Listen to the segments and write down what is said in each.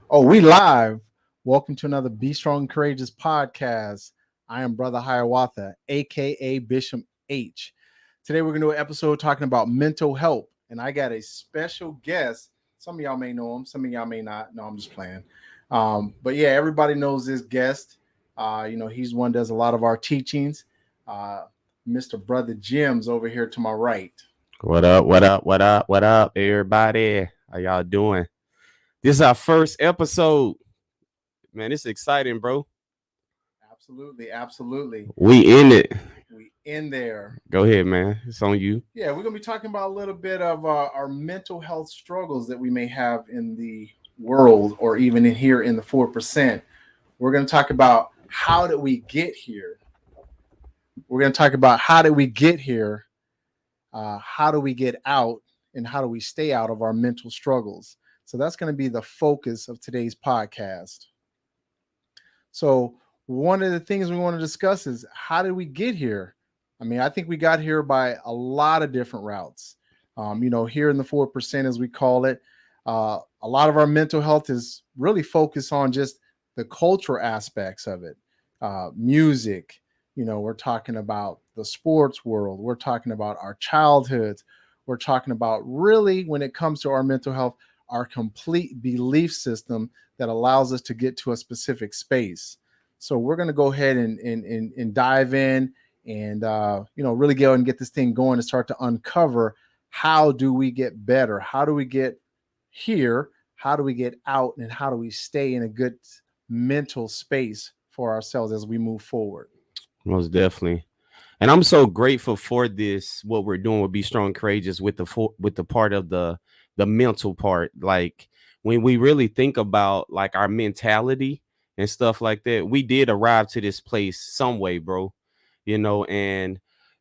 Oh, we live. Welcome to another Be Strong and Courageous podcast. I am Brother Hiawatha, aka Bishop H. Today we're going to do an episode talking about mental health, and I got a special guest. Some of y'all may know him, some of y'all may not. No, I'm just playing. But yeah, everybody knows this guest. He's one that does a lot of our teachings. Uh, Mr. Brother Jim's over here to my right. What up? What up? What up? What up, everybody? How y'all doing? This is our first episode. Man, it's exciting, bro. Absolutely, absolutely. We in it. We in there. Go ahead, man. It's on you. Yeah, we're going to be talking about a little bit of our mental health struggles that we may have in the world or even in here in the 4%. We're going to talk about how did we get here. We're going to talk about how did we get here, how do we get out, and how do we stay out of our mental struggles. So that's going to be the focus of today's podcast. So one of the things we want to discuss is how did we get here? I mean, I think we got here by a lot of different routes. Here in the 4%, as we call it, a lot of our mental health is really focused on just the cultural aspects of it. Music, we're talking about the sports world. We're talking about our childhoods. We're talking about really, when it comes to our mental health, our complete belief system that allows us to get to a specific space. So we're going to go ahead and dive in and really go and get this thing going and start to uncover how do we get better? How do we get here? How do we get out? And how do we stay in a good mental space for ourselves as we move forward? Most definitely. And I'm so grateful for this. What we're doing with Be Strong, Courageous with the part of the mental part. Like when we really think about like our mentality and stuff like that, we did arrive to this place some way, bro. And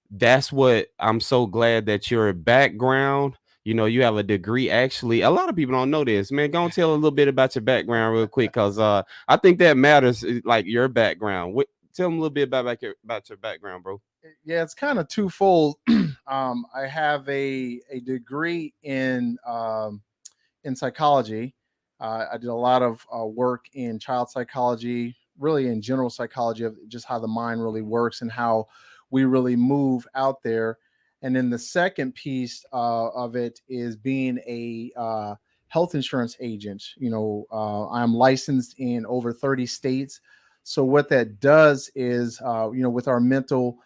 that's what I'm so glad that your background, you have a degree. Actually, a lot of people don't know this, man. Go and tell a little bit about your background real quick, because I think that matters, like your background. Tell them a little bit about your background, bro. Yeah, it's kind of twofold. I have a degree in psychology. I did a lot of work in child psychology, really in general psychology of just how the mind really works and how we really move out there. And then the second piece of it is being a health insurance agent. I'm licensed in over 30 states. So what that does is, with our mental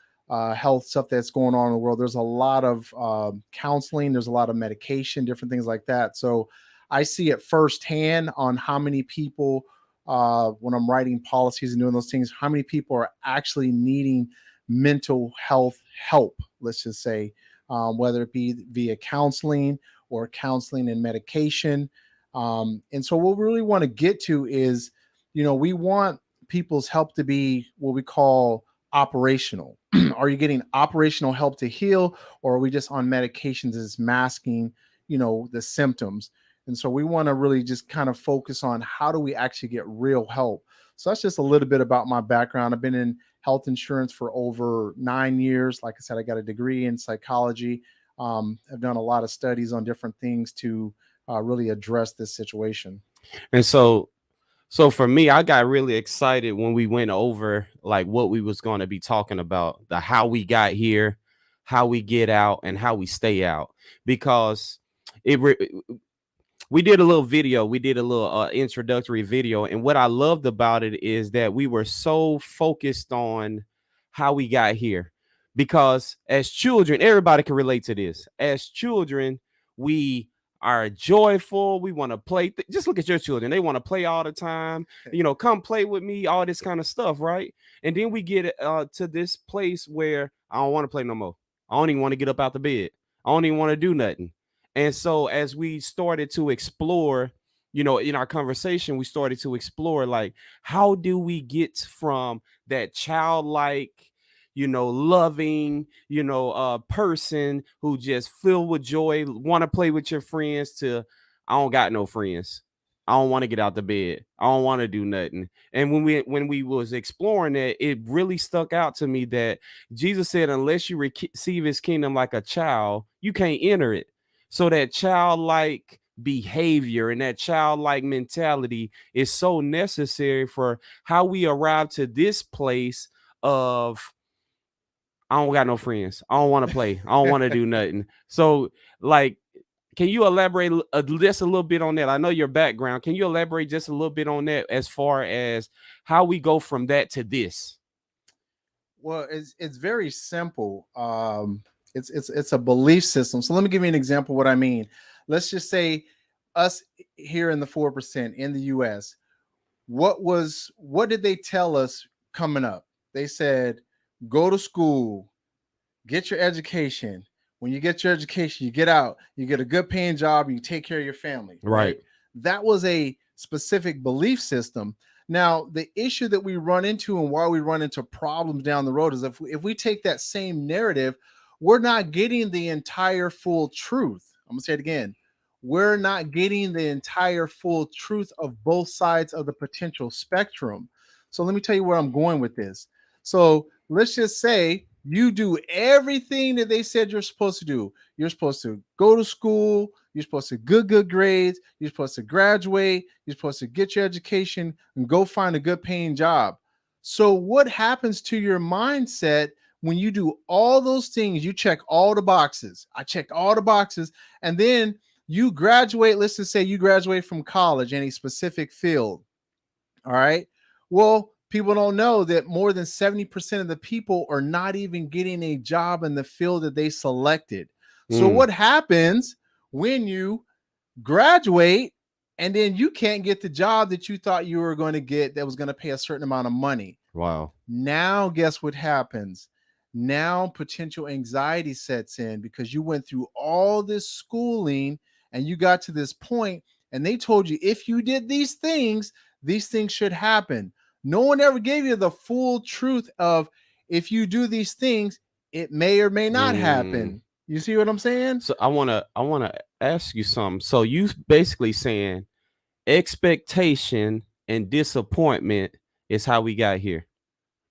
health stuff that's going on in the world, there's a lot of counseling, there's a lot of medication, different things like that. So I see it firsthand on how many people, when I'm writing policies and doing those things, how many people are actually needing mental health help, let's just say, whether it be via counseling or counseling and medication. And so, what we really want to get to is, we want people's help to be what we call operational. Are you getting operational help to heal, or are we just on medications that's masking, the symptoms? And so we want to really just kind of focus on how do we actually get real help. So that's just a little bit about my background. I've been in health insurance for over 9 years. Like I said, I got a degree in psychology. I've done a lot of studies on different things to really address this situation. And so for me, I got really excited when we went over like what we was going to be talking about, the how we got here, how we get out, and how we stay out. Because it we did a little video, we did a little introductory video, and what I loved about it is that we were so focused on how we got here. Because as children, everybody can relate to this. As children, we are joyful. We want to play. Just look at your children. They want to play all the time. Come play with me, all this kind of stuff, right? And then we get to this place where I don't want to play no more. I don't even want to get up out the bed. I don't even want to do nothing. And so as we started to explore, in our conversation, we started to explore like, how do we get from that childlike, loving, person who just filled with joy, want to play with your friends, to I don't got no friends. I don't want to get out the bed. I don't want to do nothing. And when we was exploring that, it really stuck out to me that Jesus said, unless you receive his kingdom like a child, you can't enter it. So that childlike behavior and that childlike mentality is so necessary for how we arrive to this place of I don't got no friends. I don't want to play. I don't want to do nothing. So, like, can you elaborate just a little bit on that? I know your background. Can you elaborate just a little bit on that as far as how we go from that to this? Well, it's very simple. It's a belief system. So let me give you an example of what I mean. Let's just say us here in the 4% in the US. What did they tell us coming up? They said, go to school, get your education. When you get your education, you get out, you get a good paying job, and you take care of your family, right? Right. That was a specific belief system. Now, the issue that we run into and why we run into problems down the road is if we take that same narrative, we're not getting the entire full truth. I'm going to say it again. We're not getting the entire full truth of both sides of the potential spectrum. So let me tell you where I'm going with this. So let's just say you do everything that they said you're supposed to do. You're supposed to go to school. You're supposed to good grades. You're supposed to graduate. You're supposed to get your education and go find a good paying job. So what happens to your mindset when you do all those things? You check all the boxes. I checked all the boxes. And then you graduate. Let's just say you graduate from college in a specific field. All right. Well, people don't know that more than 70% of the people are not even getting a job in the field that they selected. So, Mm, what happens when you graduate and then you can't get the job that you thought you were going to get that was going to pay a certain amount of money? wow. Now, guess what happens? Now, potential anxiety sets in because you went through all this schooling and you got to this point, and they told you if you did these things should happen. No one ever gave you the full truth of if you do these things, it may or may not Mm. happen. You see what I'm saying? So I wanna ask you something. So you basically saying expectation and disappointment is how we got here,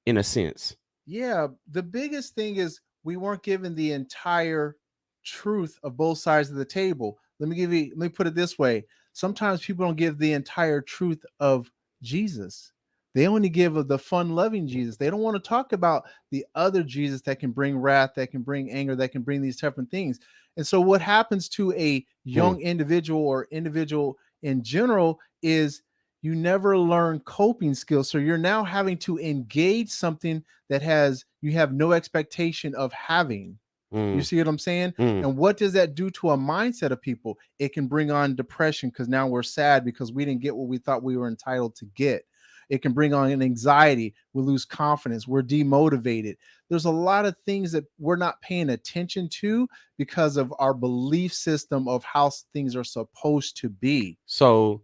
in a sense. Yeah, the biggest thing is we weren't given the entire truth of both sides of the table. Let me put it this way. Sometimes people don't give the entire truth of Jesus. They only give of the fun loving Jesus. They don't want to talk about the other Jesus that can bring wrath, that can bring anger, that can bring these different things. And so what happens to a Hmm. young individual or individual in general is you never learn coping skills. So you're now having to engage something that has you have no expectation of having. You Mm, see what I'm saying? mm. And what does that do to a mindset of people? It can bring on depression because now we're sad because we didn't get what we thought we were entitled to get. It can bring on an anxiety. We lose confidence. We're demotivated. There's a lot of things that we're not paying attention to because of our belief system of how things are supposed to be. So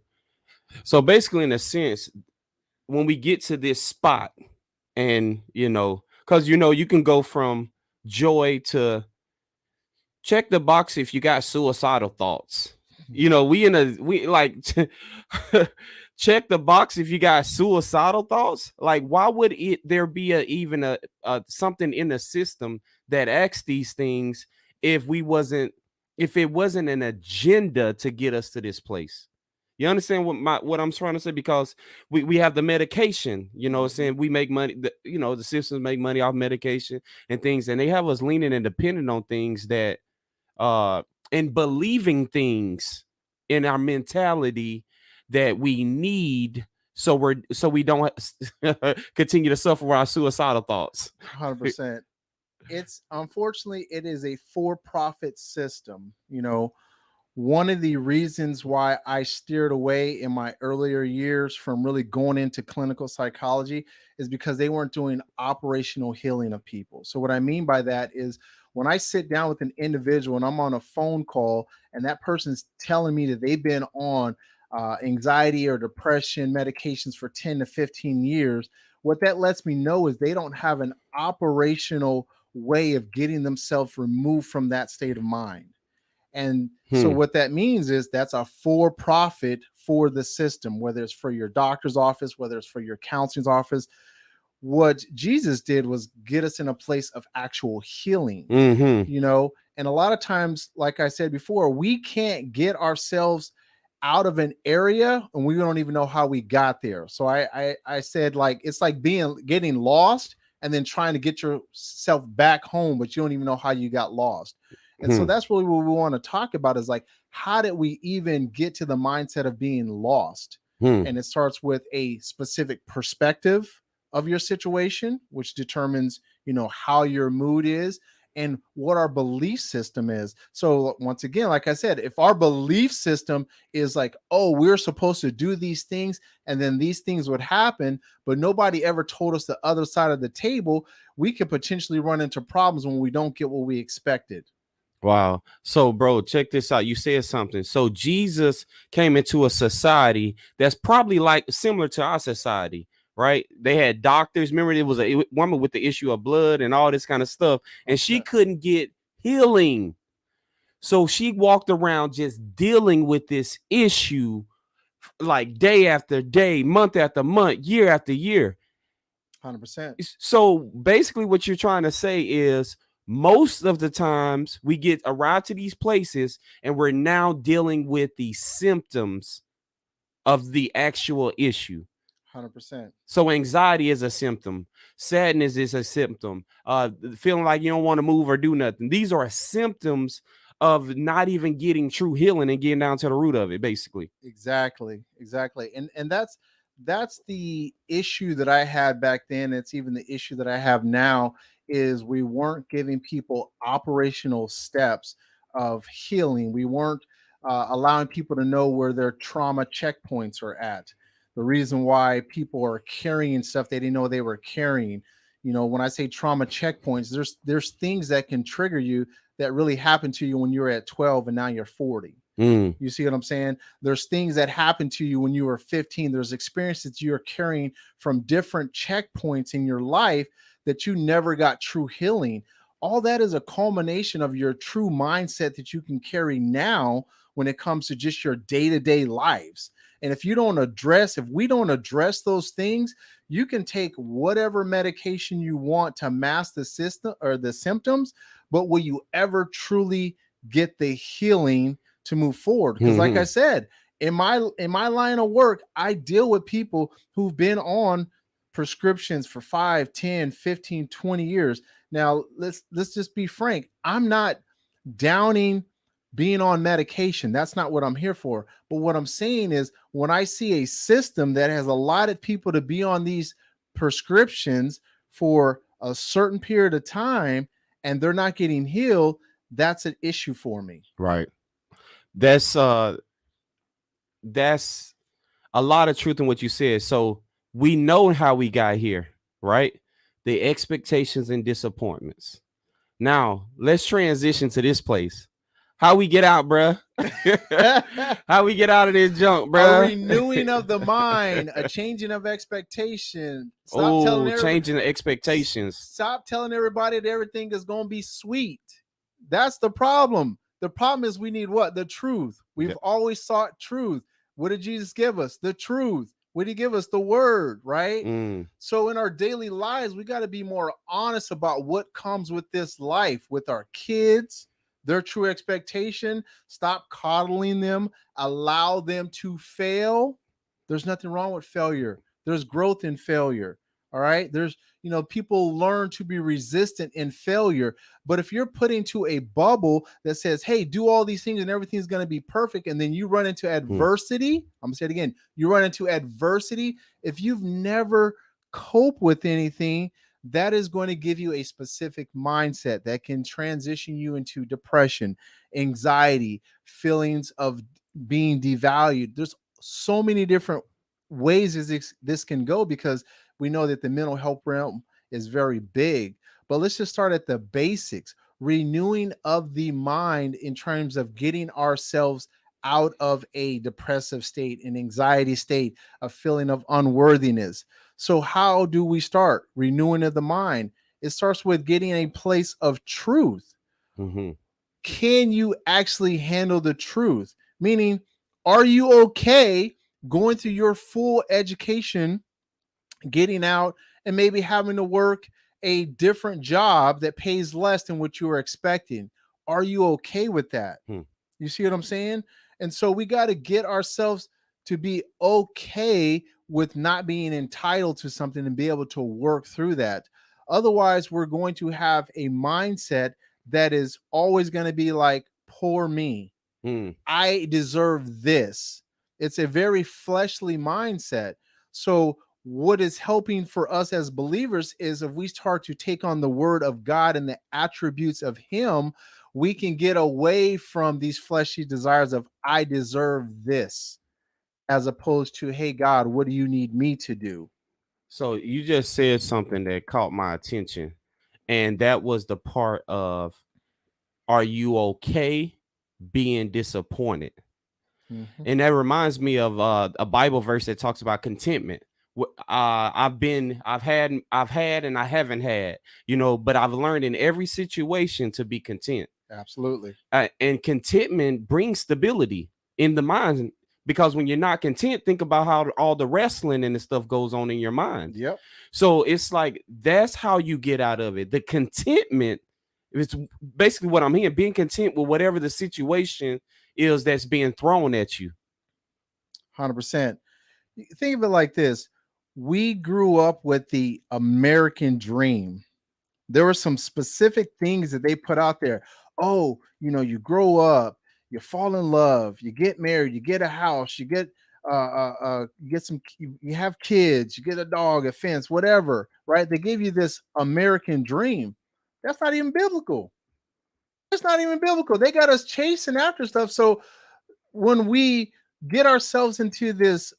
so basically, in a sense, when we get to this spot, and because you can go from joy to check the box if you got suicidal thoughts. We like check the box if you got suicidal thoughts. Like, why would there be even a something in the system that acts these things if we wasn't if it wasn't an agenda to get us to this place? You understand what I'm trying to say? Because we have the medication, saying we make money, the systems make money off medication and things, and they have us leaning and depending on things that uh and believing things in our mentality that we need, so we don't continue to suffer with our suicidal thoughts. 100%. It's unfortunately it is a for-profit system. One of the reasons why I steered away in my earlier years from really going into clinical psychology is because they weren't doing operational healing of people. So, what I mean by that is when I sit down with an individual and I'm on a phone call and that person's telling me that they've been on anxiety or depression medications for 10 to 15 years, what that lets me know is they don't have an operational way of getting themselves removed from that state of mind. And so Hmm. what that means is that's a for profit for the system, whether it's for your doctor's office, whether it's for your counseling's office. What Jesus did was get us in a place of actual healing, Mm-hmm. you know, And a lot of times, like I said before, we can't get ourselves out of an area and we don't even know how we got there. So I said, like, it's like getting lost and then trying to get yourself back home, but you don't even know how you got lost. And so Hmm. that's really what we want to talk about, is like, how did we even get to the mindset of being lost? Hmm. And it starts with a specific perspective of your situation, which determines, how your mood is and what our belief system is. So once again, like I said, if our belief system is like, oh, we're supposed to do these things and then these things would happen, but nobody ever told us the other side of the table, we could potentially run into problems when we don't get what we expected. Wow. So, bro, check this out. You said something. So, Jesus came into a society that's probably like similar to our society, right? They had doctors. Remember, there was a woman with the issue of blood and all this kind of stuff, and she 100%. couldn't get healing. So, she walked around just dealing with this issue like day after day, month after month, year after year. 100%. So basically what you're trying to say is most of the times we get arrived to these places and we're now dealing with the symptoms of the actual issue. 100%. So anxiety is a symptom, sadness is a symptom, feeling like you don't want to move or do nothing. These are symptoms of not even getting true healing and getting down to the root of it, basically. Exactly. And that's the issue that I had back then. It's even the issue that I have now, is we weren't giving people operational steps of healing. We weren't allowing people to know where their trauma checkpoints are at. The reason why people are carrying stuff they didn't know they were carrying. When I say trauma checkpoints, there's things that can trigger you that really happened to you when you were at 12 and now you're 40. Mm, You see what I'm saying? There's things that happened to you when you were 15. There's experiences you're carrying from different checkpoints in your life that you never got true healing. All that is a culmination of your true mindset that you can carry now when it comes to just your day-to-day lives. And if we don't address those things, you can take whatever medication you want to mask the system or the symptoms, but will you ever truly get the healing to move forward? Because like I mhm. said, in my line of work, I deal with people who've been on prescriptions for 5, 10, 15, 20 years. Now, let's just be frank. I'm not downing being on medication. That's not what I'm here for. But what I'm saying is, when I see a system that has allotted people to be on these prescriptions for a certain period of time and they're not getting healed, that's an issue for me. Right. That's that's a lot of truth in what you said. So we know how we got here, right? The expectations and disappointments. Now let's transition to this place. How we get out, bruh? How we get out of this junk, A bruh? renewing of the mind, a changing of expectation. Oh, changing the expectations. Stop telling everybody that everything is going to be sweet. That's the problem. The problem is we need what? The truth. Yeah. We've always sought truth. What did Jesus give us? The truth. What did he give us? The word, right? Mm, So in our daily lives, we got to be more honest about what comes with this life, with our kids, their true expectation. Stop coddling them, allow them to fail. There's nothing wrong with failure. There's growth in failure. All right. People learn to be resistant in failure. But if you're put into a bubble that says, hey, do all these things and everything's going to be perfect, and then you run into mm, adversity, I'm going to say it again, you run into adversity. If you've never cope with anything, that is going to give you a specific mindset that can transition you into depression, anxiety, feelings of being devalued. There's so many different ways this can go, because we know that the mental health realm is very big. But let's just start at the basics. Renewing of the mind in terms of getting ourselves out of a depressive state, an anxiety state, a feeling of unworthiness. So, how do we start renewing of the mind? It starts with getting a place of truth. mhm, Can you actually handle the truth? Meaning, are you okay going through your full education, getting out, and maybe having to work a different job that pays less than what you were expecting? Are you okay with that? Hmm. You see what I'm saying? And so we got to get ourselves to be okay with not being entitled to something and be able to work through that. Otherwise, we're going to have a mindset that is always going to be like, poor me. Hmm. I deserve this. It's a very fleshly mindset. So, what is helping for us as believers is if we start to take on the word of God and the attributes of Him, we can get away from these fleshy desires of, I deserve this, as opposed to, hey, God, what do you need me to do? So you just said something that caught my attention, and that was the part of, are you okay being disappointed? Mhm. And that reminds me of a Bible verse that talks about contentment. I've had, and I haven't had, but I've learned in every situation to be content. Absolutely. And contentment brings stability in the mind, because when you're not content, think about how all the wrestling and the stuff goes on in your mind. Yep. So it's like that's how you get out of it. The contentment, it's basically what I'm hearing, being content with whatever the situation is that's being thrown at you. 100%. Think of it like this: we grew up with the American dream. There were some specific things that they put out there. Oh, you grow up, you fall in love, you get married, you get a house, you get you have kids, you get a dog, a fence, whatever, right? They give you this American dream. That's not even biblical. It's not even biblical. They got us chasing after stuff. So when we get ourselves into this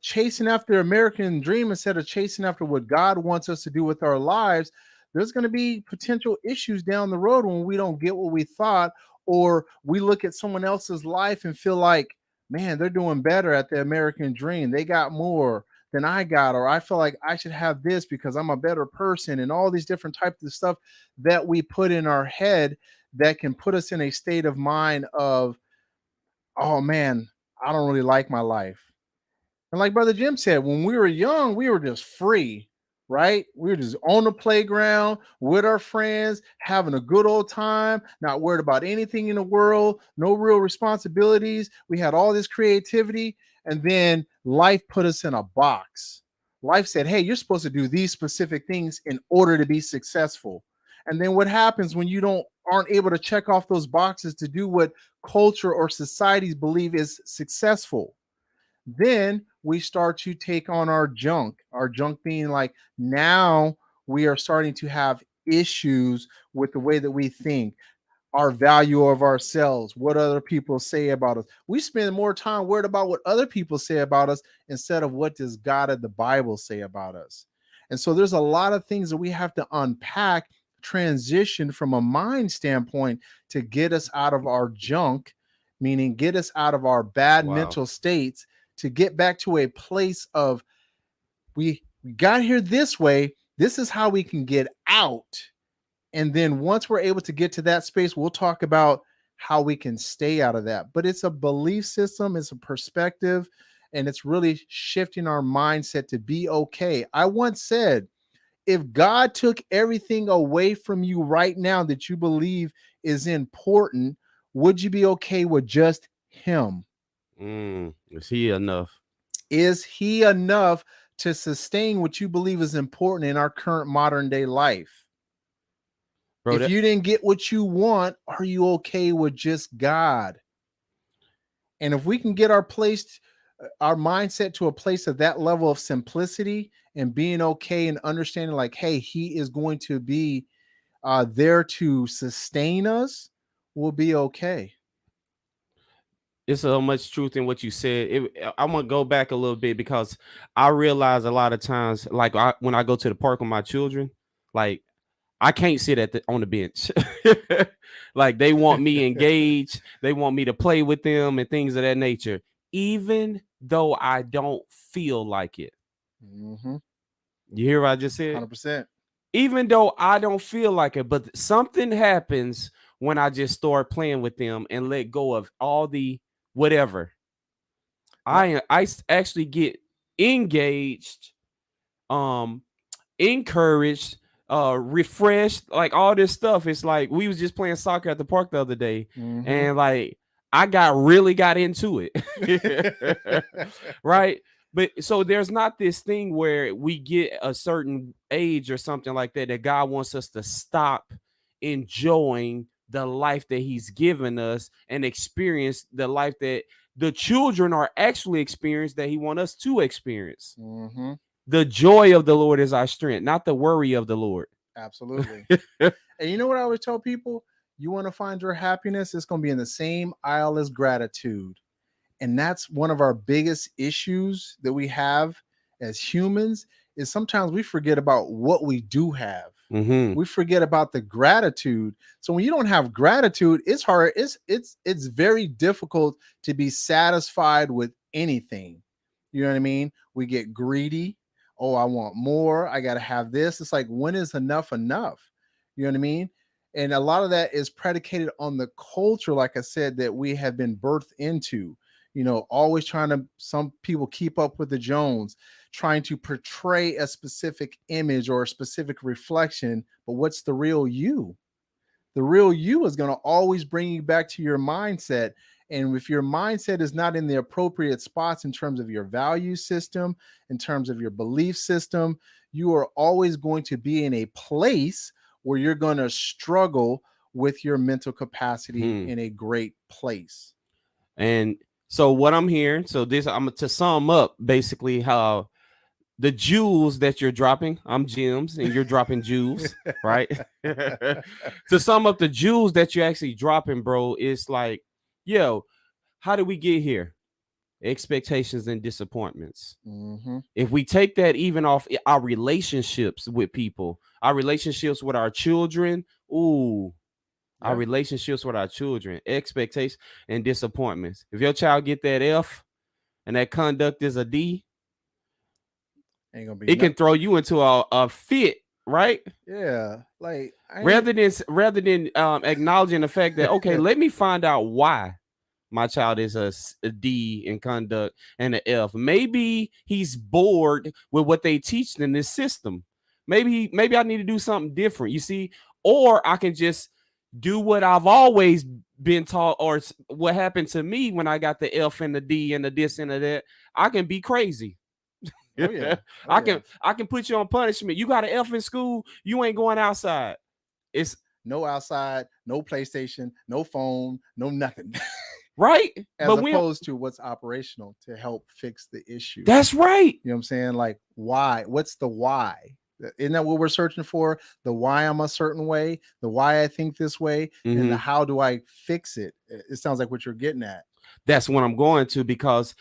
chasing after American dream instead of chasing after what God wants us to do with our lives, there's going to be potential issues down the road when we don't get what we thought, or we look at someone else's life and feel like, man, they're doing better at the American dream. They got more than I got, or I feel like I should have this because I'm a better person, and all these different types of stuff that we put in our head that can put us in a state of mind of, oh man, I don't really like my life. And like Brother Jim said, when we were young, we were just free, right? We were just on the playground with our friends, having a good old time, not worried about anything in the world, no real responsibilities. We had all this creativity. And then life put us in a box. Life said, hey, you're supposed to do these specific things in order to be successful. And then what happens when you don't aren't able to check off those boxes to do what culture or societies believe is successful? Then we start to take on our junk being like, now we are starting to have issues with the way that we think, our value of ourselves, what other people say about us. We spend more time worried about what other people say about us instead of what does God of the Bible say about us. And so there's a lot of things that we have to unpack, transition from a mind standpoint to get us out of our junk, meaning get us out of our bad Wow. mental states, to get back to a place of, we got here this way. This is how we can get out. And then once we're able to get to that space, we'll talk about how we can stay out of that. But it's a belief system, it's a perspective, and it's really shifting our mindset to be okay. I once said, if God took everything away from you right now that you believe is important, would you be okay with just Him? Is he enough? Is He enough to sustain what you believe is important in our current modern day life? Bro, If that you didn't get what you want, are you okay with just God? And if we can get our mindset to a place of that level of simplicity and being okay and understanding, like, hey, He is going to be there to sustain us, we'll be okay. it's so much truth in what you said. I'm gonna go back a little bit because I realize a lot of times, like when I go to the park with my children, like I can't sit on the bench. Like they want me engaged, they want me to play with them and things of that nature, even though I don't feel like it. Mm-hmm. You hear what I just said? 100%. Even though I don't feel like it, but something happens when I just start playing with them and let go of all the whatever. Yep. I actually get engaged, um, encouraged, refreshed, like all this stuff. It's like we was just playing soccer at the park the other day, Mm-hmm. and like I got into it. Right? But so there's not this thing where we get a certain age or something like that that God wants us to stop enjoying the life that he's given us and experience the life that the children are actually experiencing, that he wants us to experience. Mm-hmm. The joy of the Lord is our strength, not the worry of the Lord. Absolutely. And you know what I always tell people? You want to find your happiness, it's going to be in the same aisle as gratitude. And that's one of our biggest issues that we have as humans, is sometimes we forget about what we do have. Mm-hmm. We forget about the gratitude. So when you don't have gratitude, it's hard. It's very difficult to be satisfied with anything. You know what I mean? We get greedy. Oh, I want more. I got to have this. It's like, when is enough enough? You know what I mean? And a lot of that is predicated on the culture, like I said, that we have been birthed into. Always trying to, some people keep up with the Jones, trying to portray a specific image or a specific reflection. But what's the real you? The real you is going to always bring you back to your mindset. And if your mindset is not in the appropriate spots in terms of your value system, in terms of your belief system, you are always going to be in a place where you're going to struggle with your mental capacity Hmm. in a great place. And so what I'm hearing, so this I'm to sum up basically how the jewels that you're dropping, I'm gems and you're dropping jewels, right? To sum up the jewels that you're actually dropping, bro, it's like, yo, how did we get here? Expectations and disappointments. Mm-hmm. If we take that even off our relationships with people, our relationships with our children, ooh, our Yeah. relationships with our children, expectations and disappointments. If your child get that F and that conduct is a D, Ain't gonna be it can nothing. throw you into a fit, right? Yeah. Like, I ain't. Rather than acknowledging the fact that, okay, let me find out why my child is a D in conduct and an F. Maybe he's bored with what they teach in this system. Maybe I need to do something different. You see, or I can just do what I've always been taught, or what happened to me when I got the F and the D and the this and the that. I can be crazy. Oh yeah. Oh I yeah. can put you on punishment. You got an F in school, you ain't going outside. It's No outside, no PlayStation, no phone, no nothing. right, As but we opposed to what's operational to help fix the issue. that's right. You know what I'm saying? Like, why? What's the why? Isn't that what we're searching for? The why I'm a certain way, the why I think this way, and the Mm-hmm. how do I fix it? It sounds like what you're getting at. That's what I'm going to, because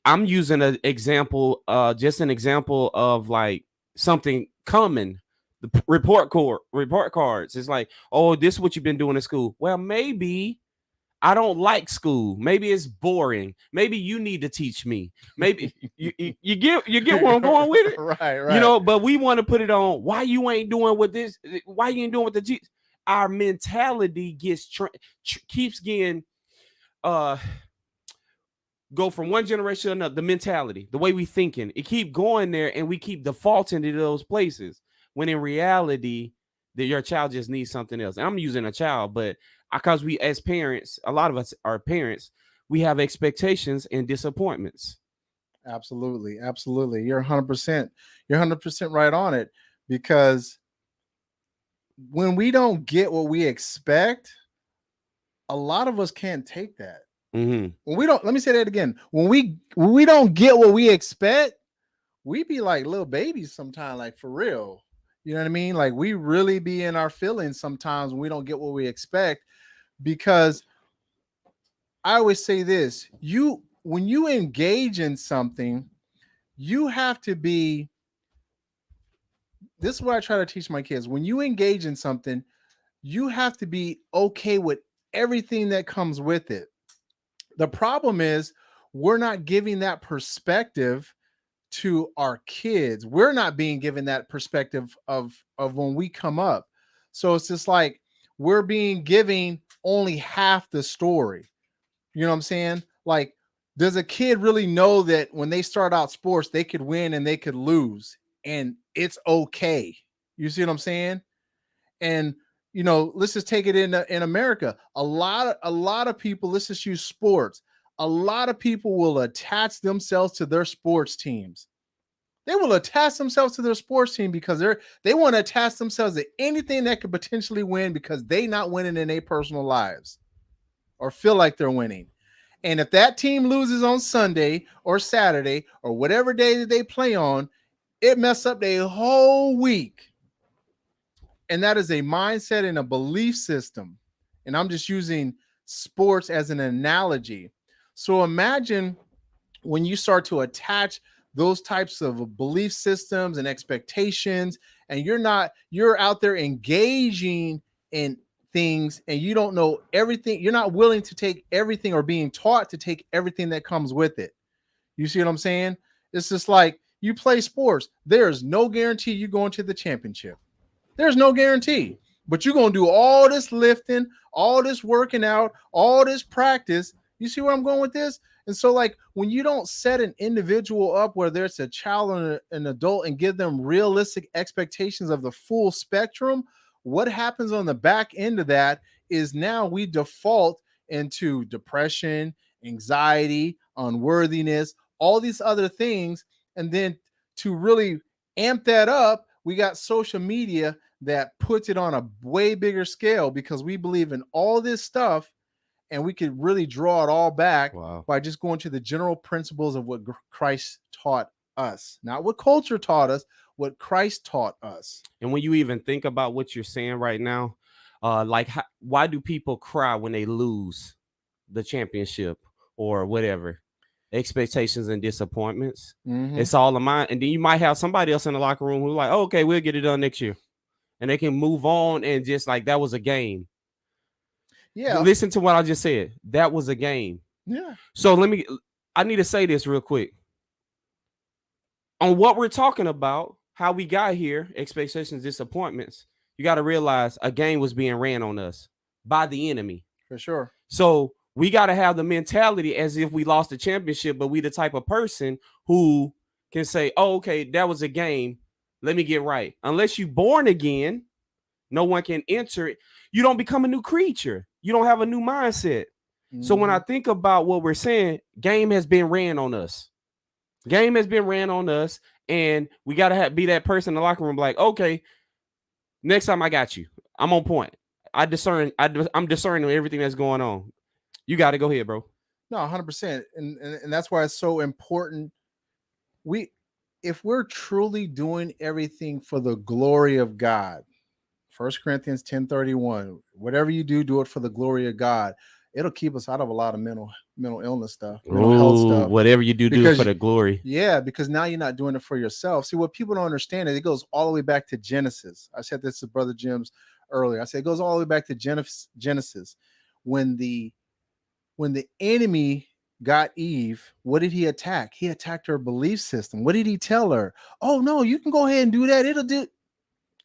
I'm using an example, just an example of like something common. The report cards. It's like, oh, this is what you've been doing in school. Well, maybe I don't like school. Maybe it's boring. Maybe you need to teach me. Maybe you get where I'm going with it. Right, right. But we want to put it on why you ain't doing with this, why you ain't doing with the our mentality keeps getting uh go from one generation to another. The mentality, the way we thinking, it keep going there, and we keep defaulting to those places. When in reality, that your child just needs something else. And I'm using a child, but because we as parents, a lot of us are parents, we have expectations and disappointments. Absolutely, absolutely. You're 100%. You're 100% right on it, because when we don't get what we expect, a lot of us can't take that. Mm-hmm. When we don't, let me say that again. When we don't get what we expect, we be like little babies sometimes, like for real. You know what I mean? Like, we really be in our feelings sometimes when we don't get what we expect. Because I always say this, when you engage in something, you have to be, this is what I try to teach my kids. When you engage in something, you have to be okay with everything that comes with it. The problem is, we're not giving that perspective to our kids. We're not being given that perspective of when we come up. So it's just like we're being given only half the story. You know what I'm saying? Like, does a kid really know that when they start out sports, they could win and they could lose, and it's okay? You see what I'm saying? And let's just take it in America. A lot of people, let's just use sports. A lot of people will attach themselves to their sports teams. They will attach themselves to their sports team because they want to attach themselves to anything that could potentially win because they not winning in their personal lives or feel like they're winning. And if that team loses on Sunday or Saturday or whatever day that they play on, it mess up their whole week. And that is a mindset and a belief system. And I'm just using sports as an analogy. So imagine when you start to attach those types of belief systems and expectations, and you're out there engaging in things and you don't know everything, you're not willing to take everything or being taught to take everything that comes with it. You see what I'm saying? It's just like you play sports. There's no guarantee you going to the championship. There's no guarantee. But you're going to do all this lifting, all this working out, all this practice. You see where I'm going with this? And so, like, when you don't set an individual up, whether it's a child or an adult, and give them realistic expectations of the full spectrum, what happens on the back end of that is now we default into depression, anxiety, unworthiness, all these other things. And then to really amp that up, we got social media that puts it on a way bigger scale because we believe in all this stuff and we could really draw it all back by just going to the general principles of what Christ taught us, not what culture taught us, what Christ taught us. And when you even think about what you're saying right now, why do people cry when they lose the championship or whatever? Expectations and disappointments. Mm-hmm. It's all of mine. And then you might have somebody else in the locker room who's like, oh, okay, we'll get it done next year. And they can move on and just like that was a game. Yeah. Listen to what I just said. That was a game. Yeah. So I need to say this real quick. On what we're talking about, how we got here, expectations, disappointments, you got to realize a game was being ran on us by the enemy. For sure. So we got to have the mentality as if we lost the championship, but we the type of person who can say, oh, okay, that was a game. Let me get right. Unless you're born again, no one can enter it. You don't become a new creature. You don't have a new mindset. Mm-hmm. So when I think about what we're saying, game has been ran on us. Game has been ran on us, and we got to be that person in the locker room like, okay, next time I got you. I'm on point. I'm discerning everything that's going on. You got to go ahead, bro. No, 100%. And that's why it's so important. If we're truly doing everything for the glory of God, 1 Corinthians 10:31, whatever you do, do it for the glory of God. It'll keep us out of a lot of mental illness stuff, mental health stuff. Whatever you do for the glory. Yeah, because now you're not doing it for yourself. See, what people don't understand is it goes all the way back to Genesis. I said this to Brother Jim's earlier. I said it goes all the way back to Genesis. When the enemy got Eve, what did he attack? He attacked her belief system. What did he tell her? Oh, no, you can go ahead and do that. It'll do.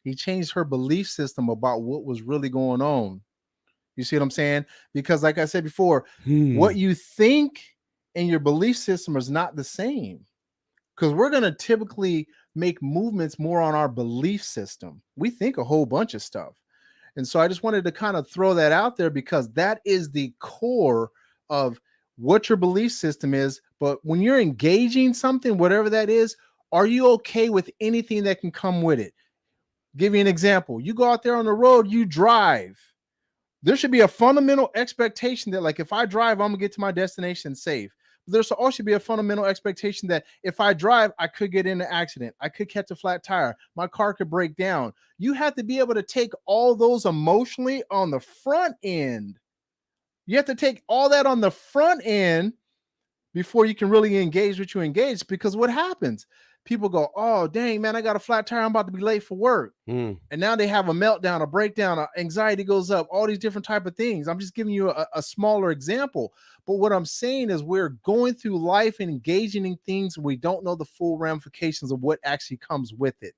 He changed her belief system about what was really going on. You see what I'm saying? Because like I said before, what you think and your belief system is not the same. Because we're going to typically make movements more on our belief system. We think a whole bunch of stuff. And so I just wanted to kind of throw that out there because that is the core of what your belief system is. But when you're engaging something, whatever that is, are you okay with anything that can come with it? Give you an example. You go out there on the road, you drive. There should be a fundamental expectation that, like, if I drive, I'm going to get to my destination safe. But there's also be a fundamental expectation that if I drive, I could get in an accident. I could catch a flat tire. My car could break down. You have to be able to take all those emotionally on the front end. You have to take all that on the front end before you can really engage what you engage. Because what happens? People go, oh, dang, man, I got a flat tire. I'm about to be late for work. And now they have a meltdown, a breakdown, anxiety goes up, all these different type of things. I'm just giving you a smaller example. But what I'm saying is we're going through life and engaging in things. We don't know the full ramifications of what actually comes with it.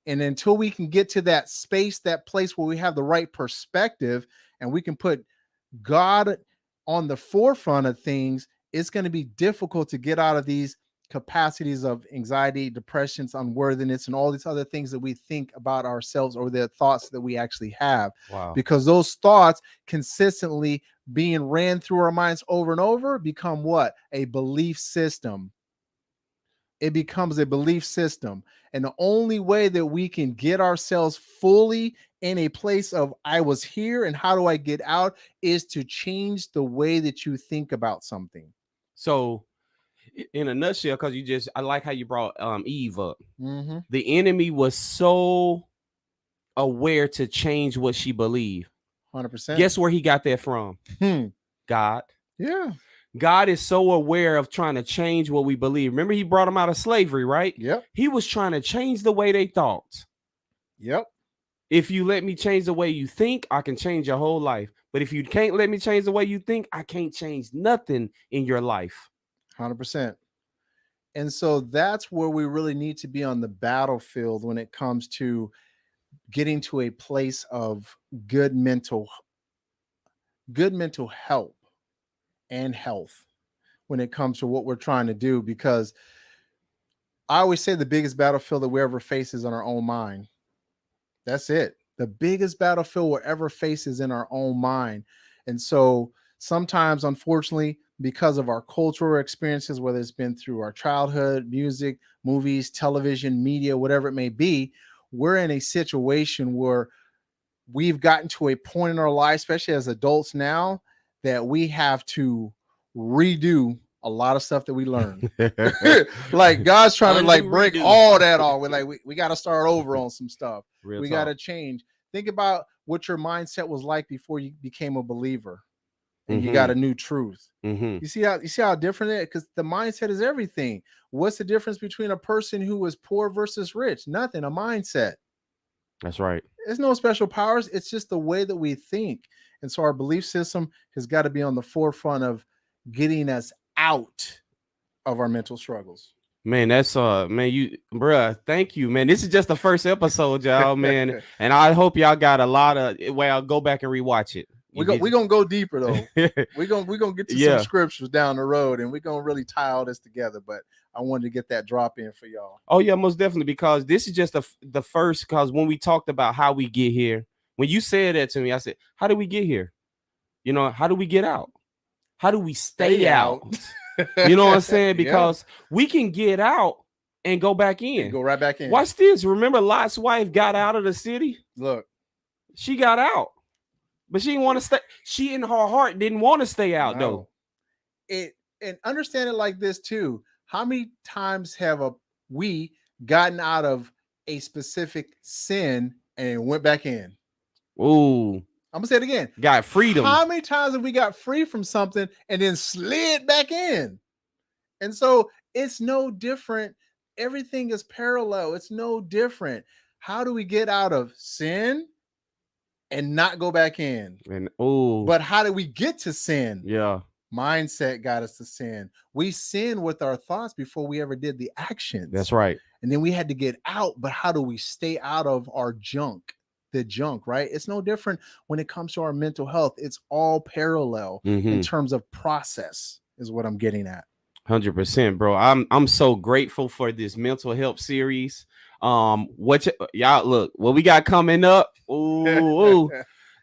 And until we can get to that space, that place where we have the right perspective and we can put God on the forefront of things, it's going to be difficult to get out of these capacities of anxiety, depressions, unworthiness, and all these other things that we think about ourselves or the thoughts that we actually have. Wow. Because those thoughts consistently being ran through our minds over and over become what? A belief system. It becomes a belief system. And the only way that we can get ourselves fully in a place of I was here and how do I get out is to change the way that you think about something. So in a nutshell, because I like how you brought Eve up. Mm-hmm. The enemy was so aware to change what she believed. 100%. Guess where he got that from? God. Yeah. God is so aware of trying to change what we believe. Remember, he brought them out of slavery, right? Yep. He was trying to change the way they thought. Yep. If you let me change the way you think, I can change your whole life. But if you can't let me change the way you think, I can't change nothing in your life. 100%. And so that's where we really need to be on the battlefield when it comes to getting to a place of good mental help and health when it comes to what we're trying to do. Because I always say the biggest battlefield that we ever face is in our own mind. That's it. The biggest battlefield we'll ever face is in our own mind. And so sometimes, unfortunately, because of our cultural experiences, whether it's been through our childhood, music, movies, television, media, whatever it may be, we're in a situation where we've gotten to a point in our life, especially as adults now, that we have to redo a lot of stuff that we learned. Like God's trying to like break all that off. We're like, we got to start over on some stuff. We got to change. Think about what your mindset was like before you became a believer and you got a new truth. You see how different it is? Because the mindset is everything. What's the difference between a person who is poor versus rich? Nothing. A mindset. That's right. There's no special powers. It's just the way that we think. And so our belief system has got to be on the forefront of getting us out of our mental struggles. Man, that's man, thank you, man. This is just the first episode, y'all, man. And I hope y'all got a lot of I'll go back and rewatch it. We're gonna go deeper though. we're gonna get to some scriptures down the road and we're gonna really tie all this together. But I wanted to get that drop in for y'all. Oh yeah, most definitely, because this is just the first, because when we talked about how we get here, when you said that to me, I said, how do we get here? You know, how do we get out? How do we stay out? You know what I'm saying? Because we can get out and go back in. Go right back in. Watch this. Remember Lot's wife got out of the city? Look. She got out. But she didn't want to stay. She in her heart didn't want to stay out though. And understand it like this too. How many times have we gotten out of a specific sin and went back in? Ooh. I'm gonna say it again. Got freedom. How many times have we got free from something and then slid back in? And so it's no different. Everything is parallel. It's no different. How do we get out of sin and not go back in? But how do we get to sin? Yeah. Mindset got us to sin. We sinned with our thoughts before we ever did the actions. That's right. And then we had to get out. But how do we stay out of our junk? The junk, right? It's no different when it comes to our mental health. It's all parallel in terms of process, is what I'm getting at. 100%, bro. I'm so grateful for this mental health series. Y'all look what we got coming up. Ooh.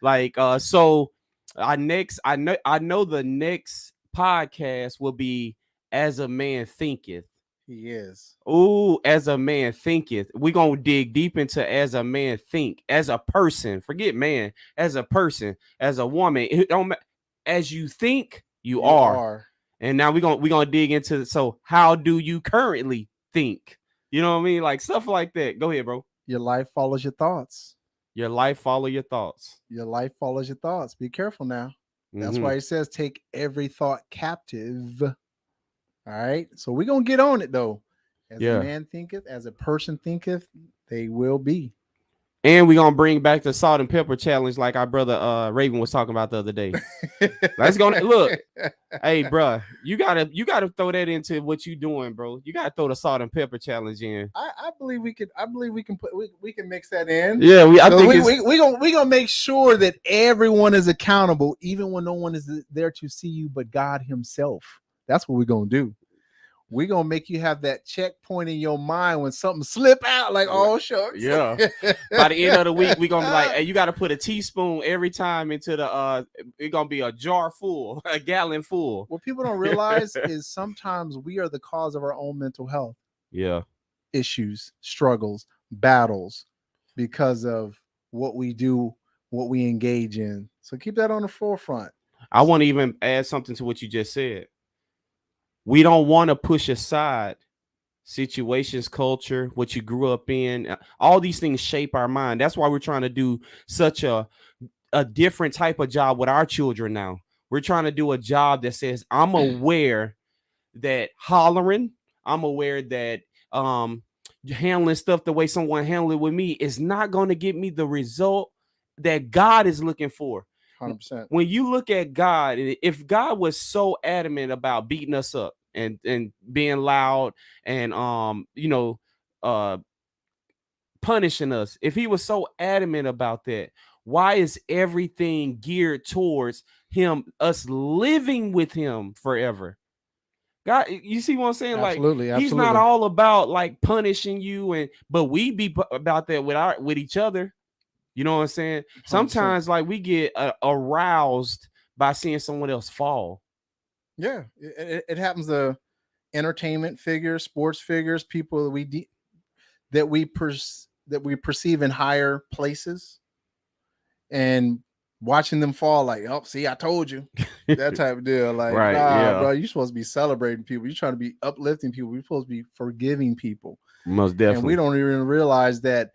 Like so our next, I know the next podcast will be As a Man Thinketh. He is. Ooh, as a man thinketh. We're gonna dig deep into as a man think, as a person. Forget man, as a person, as a woman. It don't as you think, you are. And now we're gonna dig into so how do you currently think? You know what I mean? Like stuff like that. Go ahead, bro. Your life follows your thoughts. Your life follows your thoughts. Your life follows your thoughts. Be careful now. That's why it says take every thought captive. All right. So we're going to get on it though. As a man thinketh, as a person thinketh, they will be. And we're going to bring back the salt and pepper challenge like our brother Raven was talking about the other day. Let's go. Look, hey, bro, you gotta throw that into what you doing, bro. You got to throw the salt and pepper challenge in. I believe we can mix that in. Yeah, we gonna make sure that everyone is accountable, even when no one is there to see you but God himself. That's what we're going to do. we're gonna make you have that checkpoint in your mind when something slip out, like, oh shucks. Yeah. By the end of the week, we're gonna be like, hey, you gotta put a teaspoon every time into the it's gonna be a jar full, a gallon full. What people don't realize is sometimes we are the cause of our own mental health Yeah. issues, struggles, battles, because of what we do, what we engage in. So keep that on the forefront. I want to even add something to what you just said. We don't want to push aside situations, culture, what you grew up in. All these things shape our mind. That's why we're trying to do such a different type of job with our children now. We're trying to do a job that says, I'm aware that hollering, I'm aware that handling stuff the way someone handled it with me is not going to get me the result that God is looking for. 100%. When you look at God, if God was so adamant about beating us up and being loud and uh punishing us, if he was so adamant about that, why is everything geared towards him, us living with him forever? God, you see what I'm saying? Like, Absolutely, he's not absolutely. all about like punishing you, but we be about that with each other. You know what I'm saying? 100%. Sometimes like we get aroused by seeing someone else fall. Yeah, it happens to entertainment figures, sports figures, people that that we perceive in higher places, and watching them fall, like, oh, see, I told you, that type of deal. Like, Right? nah, Yeah, bro, you're supposed to be celebrating people. You're trying to be uplifting people. You're supposed to be forgiving people, most and we definitely. don't even realize that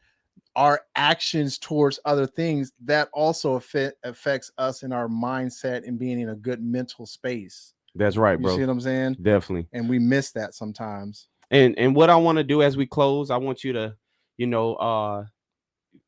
our actions towards other things that also affects us in our mindset and being in a good mental space. That's right, You see bro. what I'm saying? Definitely. And we miss that sometimes. And what I want to do as we close, I want you to, you know,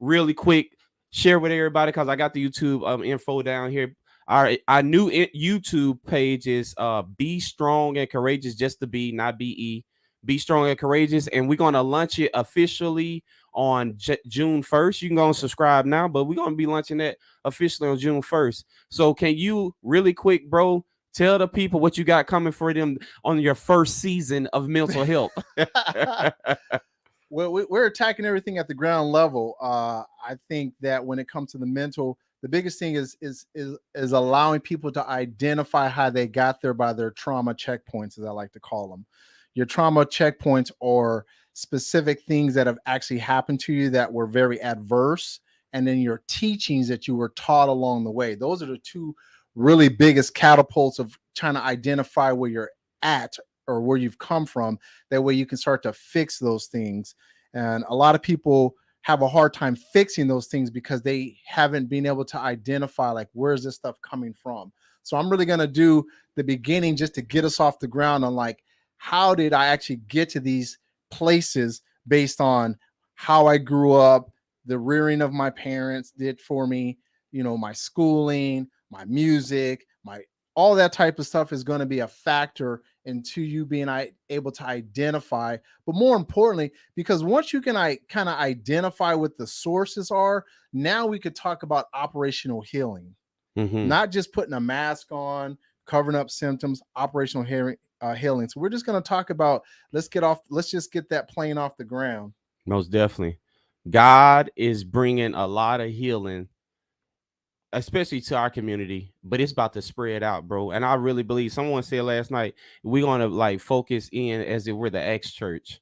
really quick share with everybody because I got the YouTube info down here. Our new YouTube page is Be Strong and Courageous, just to be, not BE. Be Strong and Courageous, and we're gonna launch it officially on June 1st. You can go and subscribe now, but we're gonna be launching that officially on June 1st. So can you really quick, bro, tell the people what you got coming for them on your first season of mental health? Well, we're attacking everything at the ground level. I think that when it comes to the mental, the biggest thing is allowing people to identify how they got there by their trauma checkpoints, as I like to call them. Your trauma checkpoints are specific things that have actually happened to you that were very adverse, and then your teachings that you were taught along the way. Those are the two really biggest catapults of trying to identify where you're at or where you've come from. That way you can start to fix those things. And a lot of people have a hard time fixing those things because they haven't been able to identify, like, where's this stuff coming from. So I'm really going to do the beginning just to get us off the ground on, like, how did I actually get to these places based on how I grew up, the rearing of my parents did for me, my schooling, my music, my all that type of stuff is going to be a factor into you being able to identify. But more importantly, because once you can kind of identify what the sources are, now we could talk about operational healing, Mm-hmm. not just putting a mask on, covering up symptoms, operational healing. So we're just going to talk about, let's just get that plane off the ground. Most definitely. God is bringing a lot of healing, especially to our community, but it's about to spread out, bro. And I really believe someone said last night, we're going to like focus in as if we're the X church.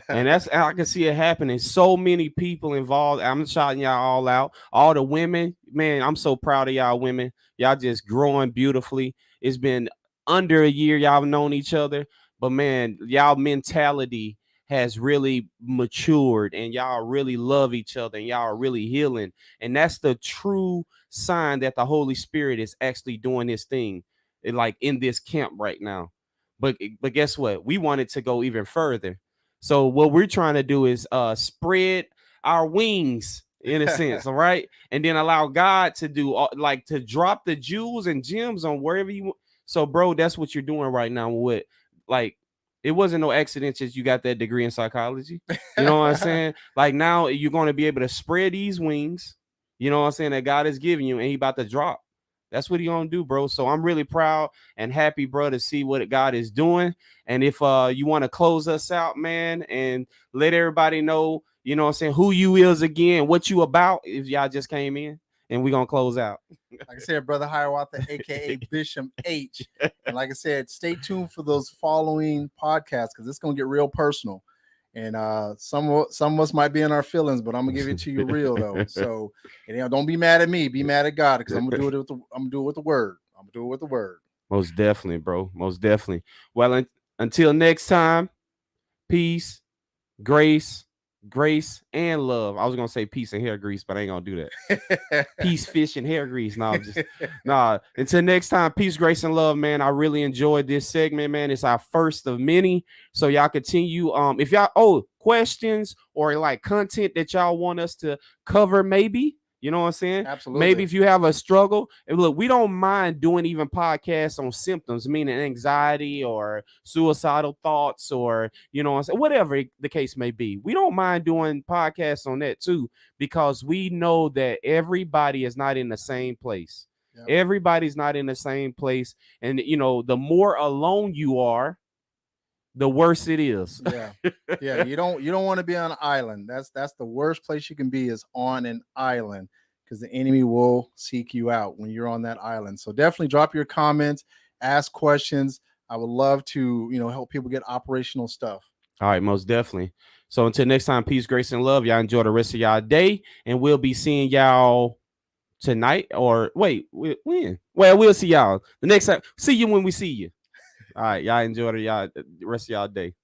And I can see it happening. So many people involved. I'm shouting y'all all out. All the women, man, I'm so proud of y'all women. Y'all just growing beautifully. It's been under a year y'all known each other, but man, y'all mentality has really matured and y'all really love each other and y'all are really healing. And that's the true sign that the Holy Spirit is actually doing this thing, like in this camp right now. But guess what? We wanted to go even further. So what we're trying to do is spread our wings in a sense, all right, and then allow God to do like to drop the jewels and gems on wherever you want. So, bro, that's what you're doing right now. With like, it wasn't no accident that you got that degree in psychology. You know what I'm saying? Like now you're going to be able to spread these wings. You know what I'm saying, that God is giving you, and He about to drop. That's what he gonna do, bro. So I'm really proud and happy, bro, to see what God is doing. And if you want to close us out, man, and let everybody know, you know what I'm saying, who you is again, what you about, if y'all just came in, and we gonna close out. Like I said, Brother Hiawatha, aka Bishop H. And like I said, stay tuned for those following podcasts because it's gonna get real personal. And some of us might be in our feelings, but I'm gonna give it to you real though. So don't be mad at me, be mad at God, because I'm gonna do it with the word. I'm gonna do it with the word. Most definitely, bro. Most definitely. Well, until next time, peace, grace, and love. I was gonna say peace and hair grease, but I ain't gonna do that. Peace, fish, and hair grease. No, Until next time, peace, grace, and love, man. I really enjoyed this segment, man. It's our first of many. So y'all continue. If y'all questions or like content that y'all want us to cover, maybe. You know what I'm saying? Absolutely. Maybe if you have a struggle, and look, we don't mind doing even podcasts on symptoms, meaning anxiety or suicidal thoughts or, you know what I'm saying, whatever the case may be. We don't mind doing podcasts on that too, because we know that everybody is not in the same place. Yep. Everybody's not in the same place. And, you know, the more alone you are, the worse it is. Yeah. You don't want to be on an island. That's the worst place you can be, is on an island, because the enemy will seek you out when you're on that island. So definitely drop your comments, ask questions. I would love to, help people get operational stuff. All right, most definitely. So until next time, peace, grace, and love. Y'all enjoy the rest of y'all day, and we'll be seeing y'all tonight. Or wait, when? Well, we'll see y'all the next time. See you when we see you. All right, y'all enjoy the rest of y'all day.